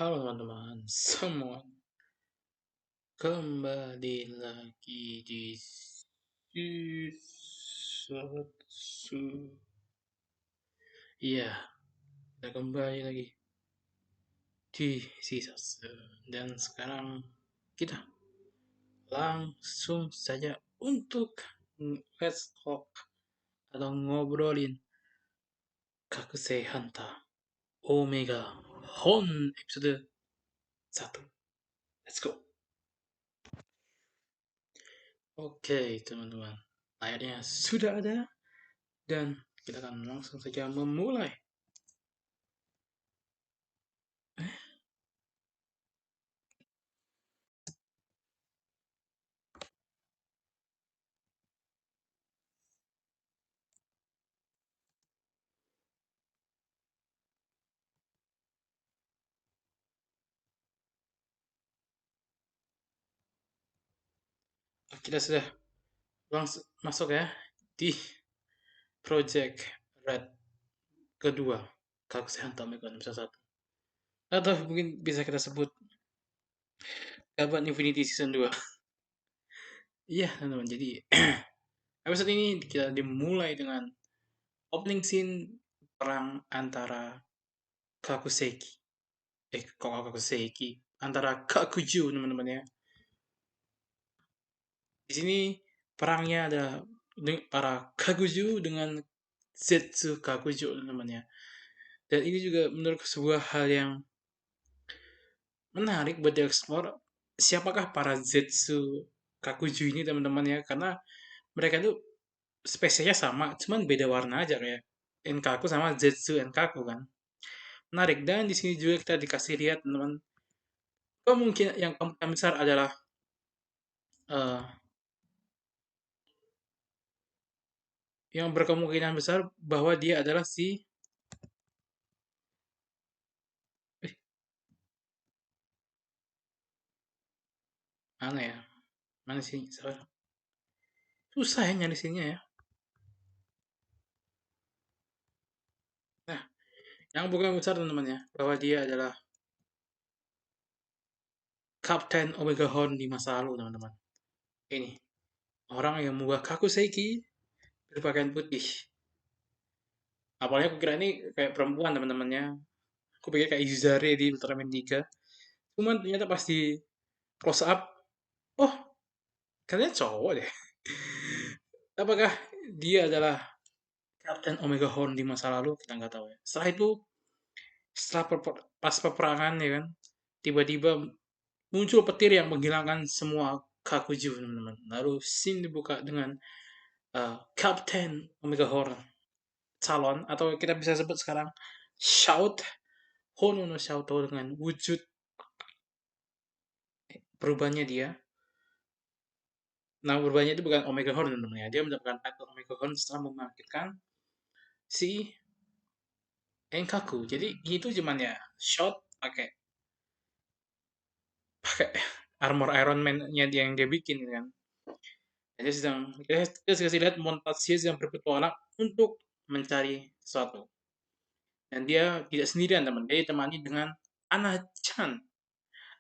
Halo teman-teman semua, kembali lagi di season Iya, kita kembali lagi di season dan sekarang kita langsung saja untuk let's talk atau ngobrolin Kakusei Hunter Omega Hon episode 1. Let's go. Oke, teman-teman. Layarnya sudah ada dan kita akan langsung saja memulai. Kita sudah langsung masuk ya di Project Red kedua, Kakusei Hantamekon episode 1. Atau mungkin bisa kita sebut Kaban Infinity Season 2. Iya, teman-teman. Jadi episode ini kita dimulai dengan opening scene perang antara Kakuseki. Kok Kakuseki? Antara Kakuju, teman-teman ya. Di sini perangnya ada para Kakuju dengan Zetsu Kakuju, teman-teman ya. Dan ini juga menurut sebuah hal yang menarik buat dieksplor, siapakah para Zetsu Kakuju ini teman-teman ya, karena mereka tuh spesiesnya sama, cuman beda warna aja kayak Enkaku sama Zetsu Enkaku kan. Menarik, dan di sini juga kita dikasih lihat teman-teman, kemungkinan yang kemungkinan besar adalah eh, yang berkemungkinan besar bahwa dia adalah si eh, mana ya? Mana sih? Susah ya nyari sininya ya. Nah, yang bukan besar teman-teman ya, bahwa dia adalah Kapten Omega Horn di masa lalu teman-teman. Ini orang yang membuat Kakuseki berpakaian putih. Awalnya aku kira ini kayak perempuan teman-temannya. Aku pikir kayak Yuzare di Ultraman 3. Cuman ternyata pas di close up, oh katanya cowok deh. Apakah dia adalah Captain Omega Horn di masa lalu? Kita nggak tahu ya. Setelah itu, pas peperangan ya kan, tiba-tiba muncul petir yang menghilangkan semua Kakuju teman-teman. Lalu scene dibuka dengan Captain Omega Horn calon, atau kita bisa sebut sekarang Shout Hono no Shouto, dengan wujud perubahannya dia. Nah, perubahannya itu bukan Omega Horn teman-teman ya. Dia mendapatkan title Omega Horn setelah membangkitkan si Enkaku. Jadi itu cuman ya shot pakai pakai armor Iron Man-nya dia yang dia bikin gitu kan. Jadi kita kasih lihat montase yang berpetualang untuk mencari sesuatu. Dan dia tidak sendirian teman. Dia ditemani dengan Ana-chan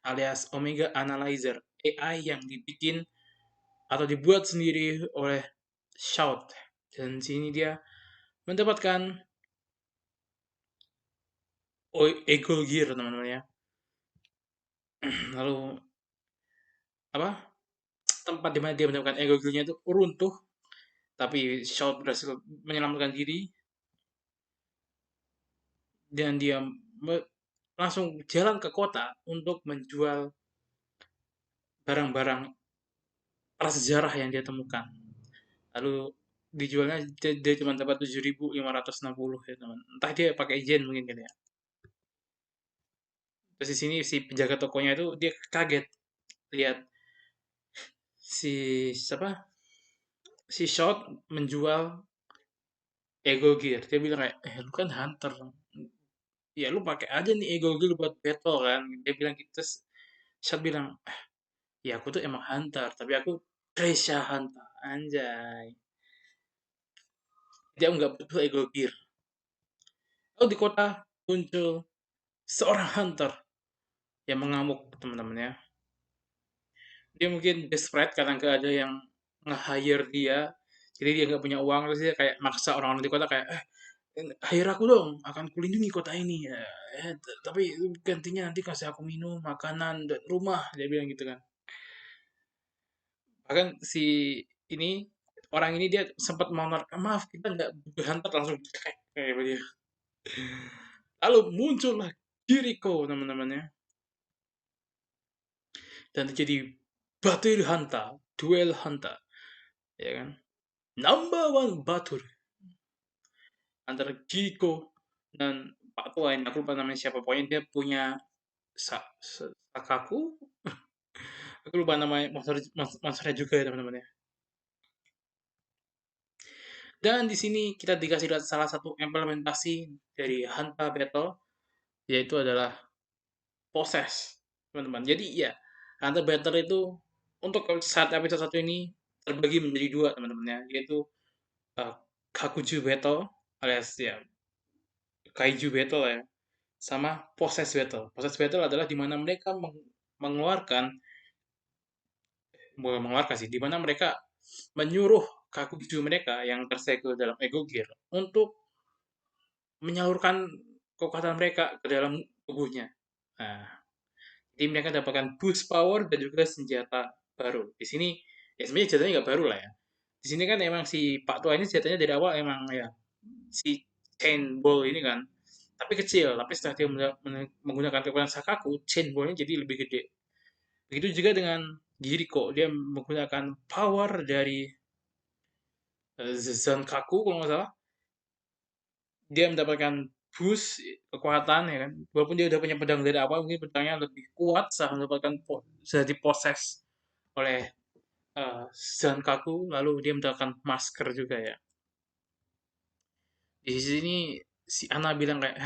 alias Omega Analyzer, AI yang dibikin atau dibuat sendiri oleh Shout. Dan sini dia mendapatkan Ego Gear teman-teman ya. Lalu apa, tempat dimana dia mendapatkan Ego Gear-nya itu runtuh, tapi Shout berhasil menyelamatkan diri dan dia langsung jalan ke kota untuk menjual barang-barang prasejarah yang dia temukan. Lalu dijualnya dia cuma dapat 7.560 ya teman. Entah dia pakai yen mungkin gitu ya. Terus di sini si penjaga tokonya itu dia kaget lihat si siapa, si Shot menjual Ego Gear. Dia bilang kayak, lu kan hunter, ya lu pakai aja nih Ego Gear buat battle kan. Dia bilang gitu. Terus Shot bilang, ya aku tuh emang hunter, tapi aku treasure hunter. Anjay. Dia nggak butuh Ego Gear. Lalu di kota muncul seorang hunter yang mengamuk teman-teman ya. Dia mungkin desperate karena nggak ada yang nge-hire dia, jadi dia nggak punya uang, terus dia kayak maksa orang-orang di kota kayak, hire aku dong, akan kulindungi kota ini. Tapi gantinya nanti kasih aku minum, makanan, dan rumah, dia bilang gitu kan. Bahkan si ini orang ini dia sempat menawarkan, maaf kita nggak butuh hunter, langsung kayak begitu. Lalu muncullah Jericho teman-temannya, dan terjadi battle hunter, duel hunter, ya kan? Number one battle antara Jericho dan Pak Tua ini, aku lupa namanya siapa, pokoknya dia punya Sakaku, aku lupa namanya monsternya juga ya teman-teman ya. Dan di sini kita dikasih lihat salah satu implementasi dari Hanta Battle, yaitu adalah Possess, teman-teman. Jadi ya, Hunter Battle itu untuk saat episode 1 ini terbagi menjadi dua, teman-teman ya, yaitu uh, Kakuju Battle alias ya Kaiju Battle ya, sama Possess Battle. Possess Battle adalah di mana mereka mengeluarkan, bukan mengeluarkan sih, di mana mereka menyuruh Kakuju mereka yang tersegel dalam Ego Gear untuk menyalurkan kekuatan mereka ke dalam tubuhnya. Nah, jadi mereka dapatkan boost power dan juga senjata baru. Di sini ya sebenarnya senjatanya nggak baru lah ya. Di sini kan emang si Pak Tua ini senjatanya dari awal emang ya si chain ball ini kan, tapi kecil. Tapi setelah dia menggunakan kekuatan Sakaku, chain ballnya jadi lebih gede. Begitu juga dengan Jiriko, dia menggunakan power dari Zankaku kalau nggak salah. Dia mendapatkan boost kekuatan ya kan. Walaupun dia udah punya pedang dari awal, mungkin pedangnya lebih kuat saat mendapatkan sudah diproses oleh Zankaku, lalu dia mendapatkan masker juga ya. Di sini si Ana bilang kayak,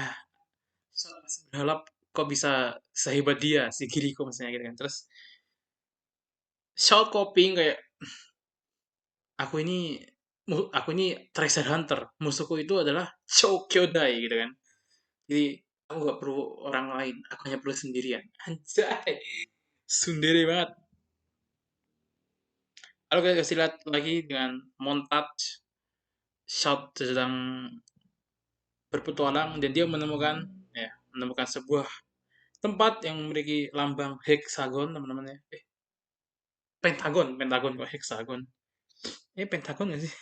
masih berharap kok bisa sehebat dia, si Kiriko misalnya gitu kan. Terus shout copying kayak, aku ini aku ini treasure hunter, musuhku itu adalah Chokyodai gitu kan. Jadi aku nggak perlu orang lain, aku hanya perlu sendirian. Anjay, sundere banget. Lalu kita kasih lihat lagi dengan montage shot sedang berpetualang dan dia menemukan sebuah tempat yang memiliki lambang hexagon teman-teman ya. Pentagon, pentagon kok hexagon. Ini pentagon nggak sih?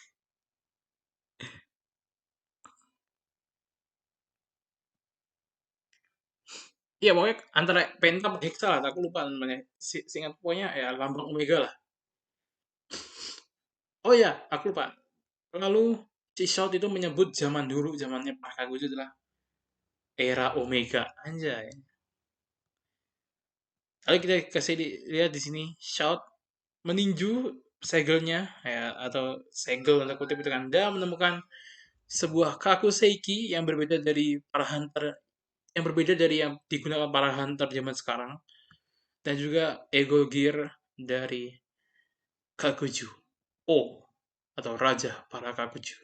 Iya pokoknya antara penta atau hexa lah, aku lupa namanya. Seingat pokoknya ya lambang omega lah. Oh iya, aku lupa. Lalu si Shout itu menyebut zaman dulu, zamannya Pak Kagu itu adalah era Omega. Anjay. Lalu kita kasih lihat di sini Shout meninju segelnya ya, atau segel tanda kutip itu kan. Dia menemukan sebuah Kakuseiki yang berbeda dari para hunter, yang berbeda dari yang digunakan para hunter zaman sekarang, dan juga Ego Gear dari Kakuju O atau Raja para Kakuju.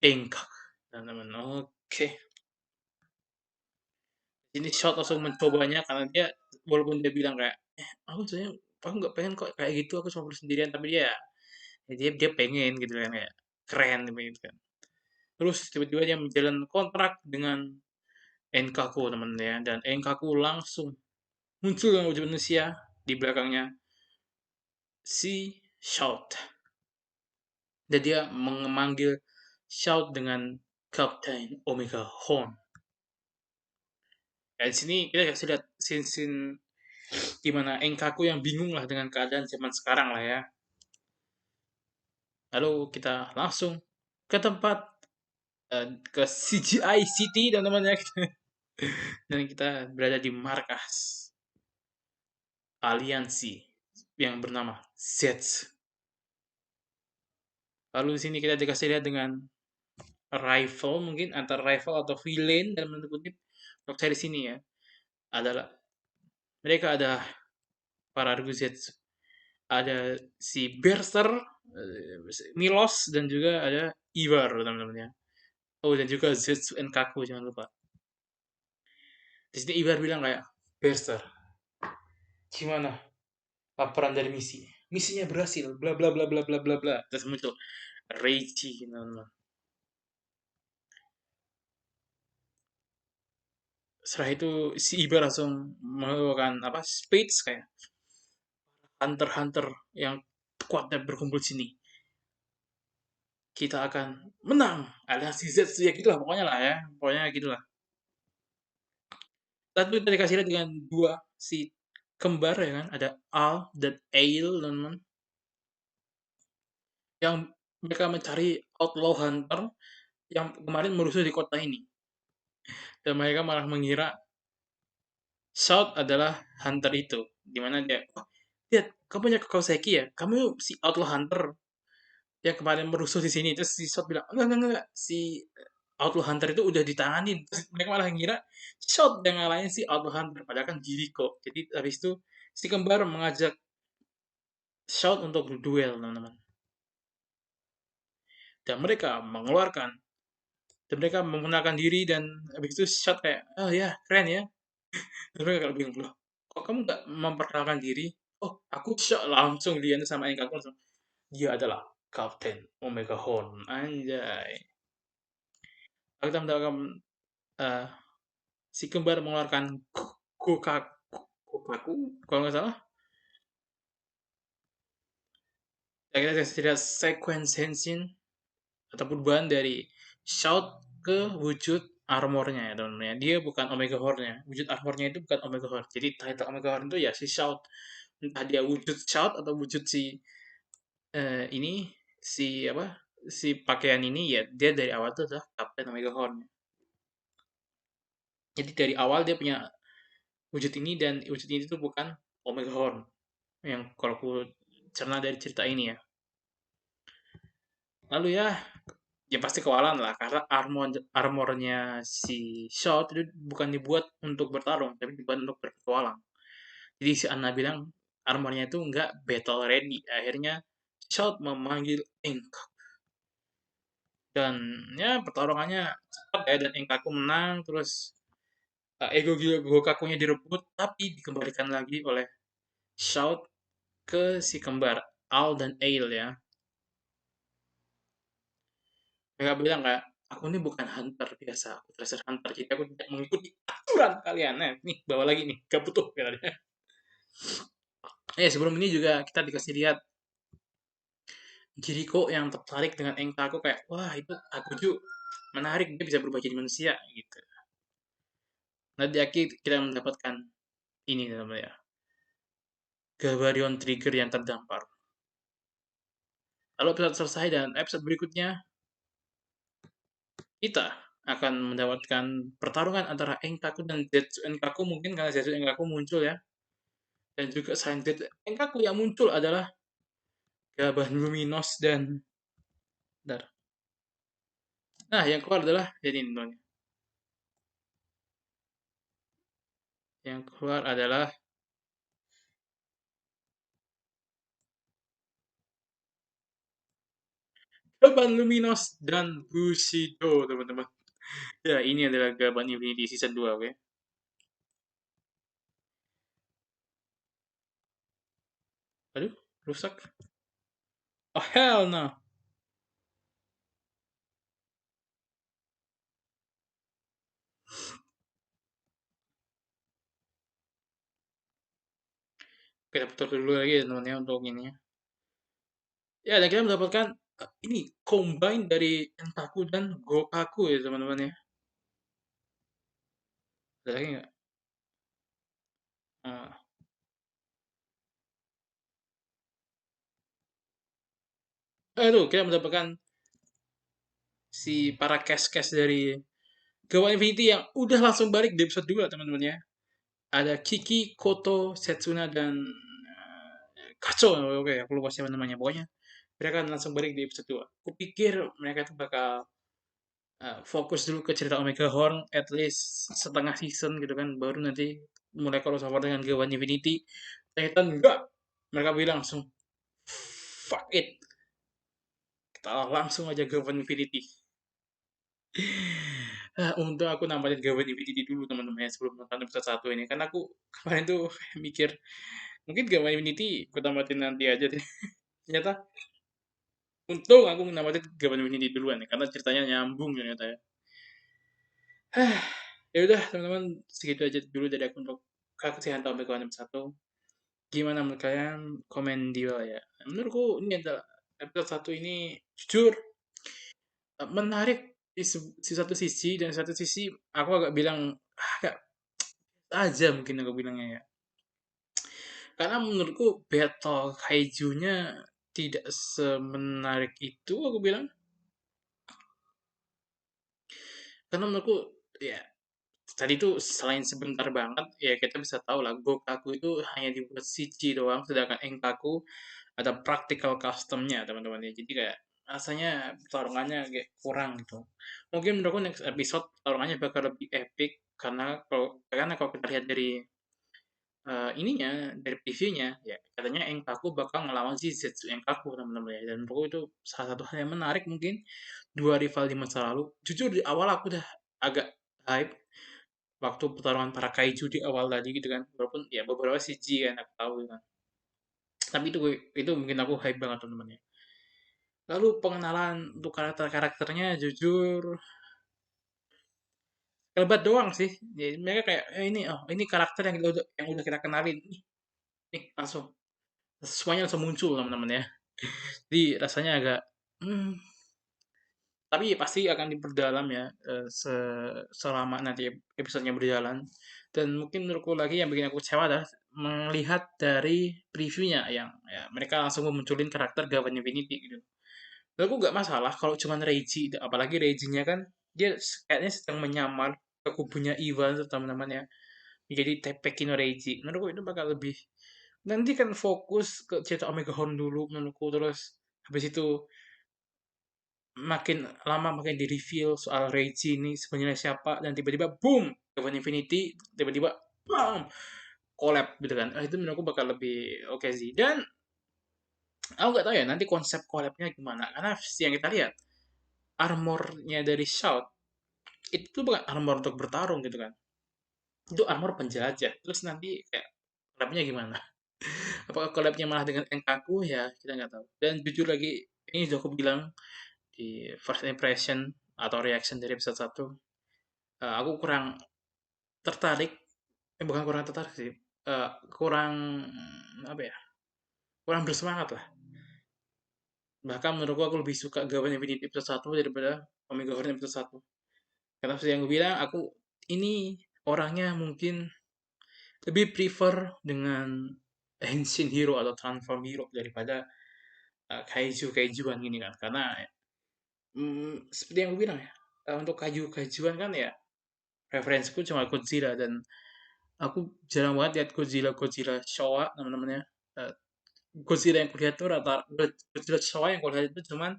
Engkak, teman-teman. Oke. Ini Shot langsung mencobanya karena dia, walaupun dia bilang kayak, aku sebenarnya aku nggak pengen kok kayak gitu, aku cuma sendirian, tapi dia pengen gitu kan kayak keren gitu kan. Terus tiba-tiba dia menjalin kontrak dengan Enkaku teman ya, dan Enkaku langsung muncul dengan wujud manusia di belakangnya si Shout, dan dia memanggil Shout dengan Captain Omega Horn. Dan di sini kita kasih lihat scene-scene gimana Enkaku yang bingung lah dengan keadaan zaman sekarang lah ya. Lalu kita langsung ke tempat, ke CGI City dan teman-temannya, dan kita berada di markas aliansi yang bernama Zets. Lalu di sini kita dikasih lihat dengan rival, mungkin antara rival atau villain dalam tanda kutip untuk saya di sini ya, adalah mereka ada para Zets, ada si Berser, Milos, dan juga ada Ivar teman-teman ya. Oh, dan juga Zetsu Kaku jangan lupa. Di sini Ivar bilang kayak, Berser, gimana laporan dari misi? Misinya berhasil, bla bla bla bla bla bla bla. Terus muncul Reichi, teman-teman. Setelah itu si Iba langsung melakukan apa? Speech kayak hunter-hunter yang kuat dan berkumpul sini. Kita akan menang. Aliansi Z ya gitu lah pokoknya lah ya. Pokoknya gitu lah. Tapi kita dikasih lihat dengan dua si kembar ya kan. Ada Al dan Ail teman-teman. Yang mereka mencari outlaw hunter yang kemarin merusuh di kota ini. Dan mereka malah mengira Shout adalah hunter itu. Dimana dia, oh, lihat, kamu punya Koseki ya? Kamu si outlaw hunter yang kemarin merusuh di sini. Terus si Shout bilang, enggak. Si outlaw hunter itu udah ditanganin. Terus mereka malah ngira Shout yang ngalahin si outlaw hunter. Padahal kan Jiriko. Jadi habis itu si kembar mengajak Shout untuk berduel, teman-teman. Dan mereka menggunakan diri dan habis itu Shout kayak, oh ya, keren ya. Terus mereka kalau bingung, loh, kok kamu nggak memperkenalkan diri? Oh, aku shock langsung dia sama Enkaku langsung. Dia adalah Kapten Omega Horn. Anjay. Lalu kita mendapatkan eh, si kembar mengeluarkan Gokaku, kalau nggak salah. Ya, kita tidak sequence henshin atau perubahan dari shout ke wujud armornya ya teman-teman. Dia bukan Omega Horn-nya. Wujud armornya itu bukan Omega Horn. Jadi title Omega Horn itu ya si shout. Entah dia wujud shout atau wujud si ini si apa si pakaian ini ya dia dari awal tuh adalah Captain Omega Horn. Jadi dari awal dia punya wujud ini dan wujud ini tuh bukan Omega Horn yang kalau aku cerna dari cerita ini ya. Lalu ya pasti kewalan lah karena armornya si Shot itu bukan dibuat untuk bertarung tapi dibuat untuk berpetualang. Jadi si Anna bilang armornya itu nggak battle ready. Akhirnya Shot memanggil Ink dan ya pertarungannya cepat ya dan Enkaku menang terus ego Gokakunya direbut tapi dikembalikan lagi oleh Shout ke si kembar Al dan Ail ya. Mereka bilang kayak aku ini bukan hunter biasa, aku treasure hunter jadi aku tidak mengikuti aturan kalian. Nah, nih bawa lagi nih, gak butuh katanya. Sebelum ini juga kita dikasih lihat Jiriko yang tertarik dengan Enkaku kayak wah itu aku juga menarik dia bisa berubah jadi manusia gitu. Nah di akhir kita mendapatkan ini namanya Galvarion Trigger yang terdampar. Lalu episode selesai dan episode berikutnya kita akan mendapatkan pertarungan antara Enkaku dan Zetsu Enkaku mungkin karena Zetsu Enkaku muncul ya. Dan juga selain Zetsu Enkaku yang muncul adalah Gaban Luminos dan Dar. Nah, yang keluar adalah jadi ini. Yang keluar adalah Gaban Luminos dan Bushido, teman-teman. Ya, ini adalah Gaban Infinity Season 2, oke? Okay? Aduh, rusak. Oh, hell no. Kita putar dulu lagi ya, teman-teman, ya, untuk ini. Ya, dan kita mendapatkan ini combine dari Entaku dan Gokaku ya, teman-teman ya. Ada lagi nggak? Uh, Aduh, kita mendapatkan si para cast-cast dari Gawan Infinity yang udah langsung balik di episode 2 teman-teman ya. Ada Kiki, Koto, Setsuna, dan Kacho. Oke, aku lupa siapa namanya. Pokoknya mereka akan langsung balik di episode 2. Kupikir mereka itu bakal fokus dulu ke cerita Omega Horn at least setengah season gitu kan. Baru nanti mulai crossover dengan Gawan Infinity. Ternyata enggak. Mereka bilang langsung, fuck it. Kita langsung aja Gawan Infinity. Untung aku namatin Gawan Infinity dulu teman-teman ya sebelum nonton episode 1 ini. Karena aku kemarin tuh mikir, mungkin Gawan Infinity aku tamatin nanti aja deh. Ternyata untung aku namatin Gawan Infinity duluan ya, karena ceritanya nyambung ternyata ya. Ya udah teman-teman, segitu aja dulu dari aku untuk Kakushi Hunter Omega One episode 1. Gimana menurut kalian? Komen di bawah ya. Menurutku ini adalah episode 1 ini jujur menarik di satu sisi, dan satu sisi aku agak bilang agak aja mungkin aku bilangnya ya. Karena menurutku battle kaijunya tidak semenarik itu aku bilang. Karena menurutku ya tadi itu selain sebentar banget ya kita bisa tahu lah Gokaku itu hanya dibuat CG doang, sedangkan Enkaku ada practical customnya teman-teman ya. Jadi kayak rasanya pertarungannya kayak kurang gitu. Mungkin menurutku next episode pertarungannya bakal lebih epic, karena kalau kita lihat dari ininya dari previewnya ya katanya Enkaku bakal ngelawan si Zetsu Enkaku teman-teman ya, dan menurutku itu salah satu hal yang menarik mungkin dua rival di masa lalu. Jujur di awal aku udah agak hype waktu pertarungan para kaiju di awal tadi gitu kan, walaupun ya beberapa CG kan aku tahu gitu kan, tapi itu mungkin aku hype banget teman-teman ya. Lalu pengenalan untuk karakter-karakternya jujur kelebat doang sih. Jadi mereka kayak ini karakter yang udah kita kenalin nih, langsung semuanya langsung muncul teman-teman ya. Jadi rasanya agak hmm, tapi pasti akan diperdalam ya selama nanti episodenya berjalan. Dan mungkin menurutku lagi yang bikin aku kecewa adalah melihat dari previewnya yang ya, mereka langsung memunculin karakter Gavan Infinity gitu. Dan aku nggak masalah kalau cuman Reiji, apalagi Reijinya kan dia kayaknya sedang menyamar ke kubunya Ivan teman-teman ya, menjadi Teppeki no Reiji. Menurutku itu bakal lebih, nanti kan fokus ke cerita Omega Horn dulu menurutku, terus habis itu makin lama makin di reveal soal Reiji ini sebenarnya siapa, dan tiba-tiba boom Gavan Infinity, tiba-tiba bam collab gitu kan. Itu menurutku bakal lebih oke sih. Dan aku nggak tahu ya nanti konsep collabnya gimana, karena yang kita lihat armornya dari Shout itu tuh bukan armor untuk bertarung gitu kan, itu armor penjelajah. Terus nanti kayak collabnya gimana? Apakah collabnya malah dengan Enkaku, ya kita nggak tahu. Dan jujur lagi, ini juga aku bilang di first impression atau reaction dari episode 1, aku kurang tertarik, bukan kurang tertarik sih, kurang apa ya, kurang bersemangat lah. Bahkan menurutku aku lebih suka Gawan Infinity episode 1 daripada Omega Horn episode 1. Karena seperti yang gue bilang, aku ini orangnya mungkin lebih prefer dengan Henshin Hero atau Transform Hero daripada kaiju-kaijuan gini kan. Karena seperti yang gue bilang ya, untuk kaiju-kaijuan kan ya referensiku cuma Godzilla, dan aku jarang banget lihat Godzilla Godzilla Showa teman-teman ya. Eh, Godzilla yang kulihat tuh Godzilla Showa yang kulihat itu cuman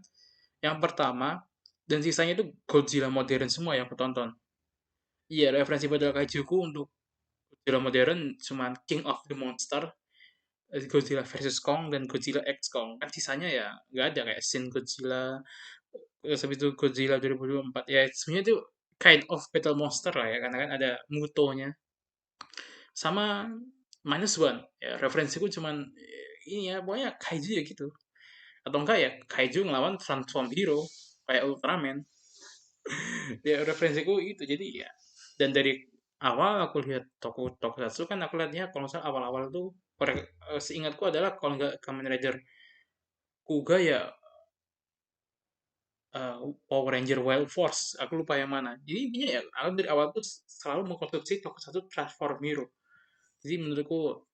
yang pertama, dan sisanya itu Godzilla modern semua yang aku tonton. Iya, referensi pada kaijuku untuk Godzilla modern cuman King of the Monster, Godzilla versus Kong, dan Godzilla X Kong. Kan sisanya ya nggak ada, kayak Shin Godzilla, terus habis itu Godzilla 2024. Ya sebenarnya itu kind of battle monster lah ya, karena kan ada Mutonya. Sama Minus One. Ya referensiku cuman ini ya, pokoknya kaiju ya gitu. Atau enggak ya kaiju ngelawan Transform Hero kayak Ultraman. Ya referensiku itu, jadi ya. Dan dari awal aku lihat toko Tokusatsu kan, aku lihatnya kalau nggak salah awal-awal tuh seingatku adalah kalau nggak Kamen Rider Kuga ya, eh, Power Ranger Wild Force, aku lupa yang mana. Jadi intinya ya aku dari awal tuh selalu mengkonsumsi Tokusatsu Transform Hero. Jadi menurutku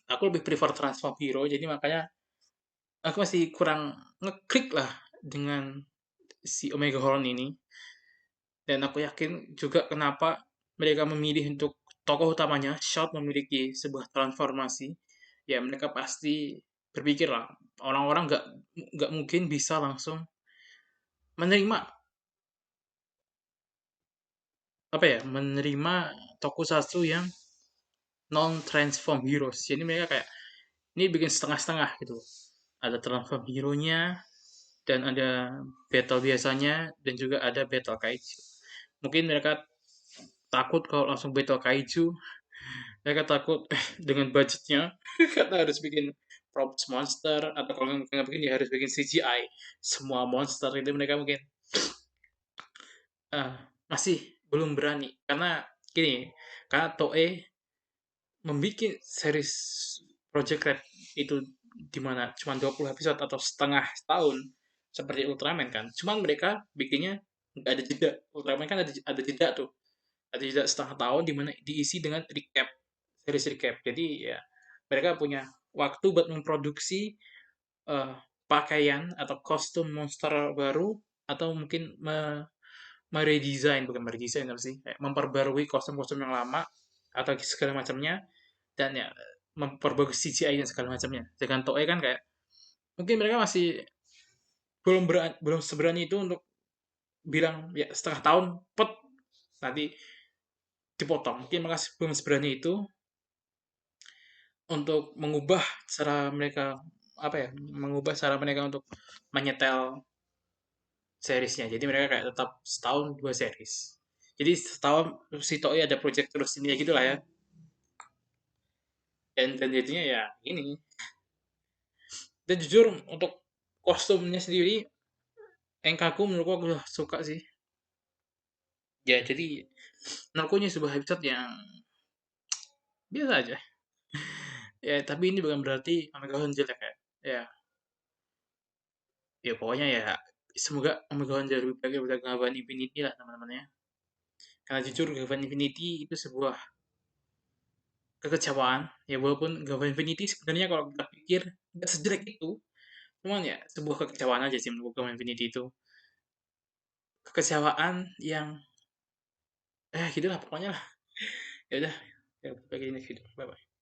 aku lebih prefer Transform Hero, jadi makanya aku masih kurang ngeklik lah dengan si Omega Horn ini. Dan aku yakin juga kenapa mereka memilih untuk tokoh utamanya Shout memiliki sebuah transformasi. Ya mereka pasti berpikir lah, orang-orang nggak mungkin bisa langsung menerima menerima tokusatsu yang non transform heroes. Jadi mereka kayak ini bikin setengah-setengah gitu. Ada transform hero-nya, dan ada battle biasanya, dan juga ada battle kaiju. Mungkin mereka takut kalau langsung battle kaiju, mereka takut dengan budgetnya karena harus bikin props monster, atau kalau nggak bikin ya harus bikin CGI semua monster itu, mereka mungkin eh, masih belum berani karena gini, karena Toei membuat series Project Red itu di mana cuma 20 episode atau setengah tahun seperti Ultraman kan. Cuman mereka bikinnya nggak ada jeda. Ultraman kan ada jeda tuh. Ada jeda setengah tahun di mana diisi dengan recap, series recap. Jadi ya mereka punya waktu buat memproduksi eh, pakaian atau kostum monster baru, atau mungkin meredesign, bukan meredesign apa sih? Kayak memperbarui kostum-kostum yang lama atau segala macamnya, dan ya memperbagus CGI dan segala macamnya. Dengan Toei kan kayak mungkin mereka masih belum seberani itu untuk bilang ya setengah tahun pet nanti dipotong. Mungkin mereka belum seberani itu untuk mengubah cara mereka, apa ya, mengubah cara mereka untuk menyetel seriesnya. Jadi mereka kayak tetap setahun dua series. Jadi setahun si Toei ada project terus ini ya gitulah ya. Dan jadinya ya ini. Dan jujur untuk kostumnya sendiri, Enkaku menurutku aku udah suka sih. Ya jadi menurutku ini sebuah episode yang biasa aja. Ya tapi ini bukan berarti Omega One jelek ya. Ya, ya pokoknya ya semoga Omega One jadi lebih baik daripada Gavan Infinity lah teman-teman ya. Karena jujur Gavan Infinity itu sebuah kekecewaan. Ya walaupun Gavan Infinity sebenarnya kalau kita pikir nggak sejelek itu, cuman ya sebuah kekecewaan aja sih menurut Gavan Infinity itu. Kekecewaan yang gitulah pokoknya lah. Ya udah, ya bagi ini video. Bye bye.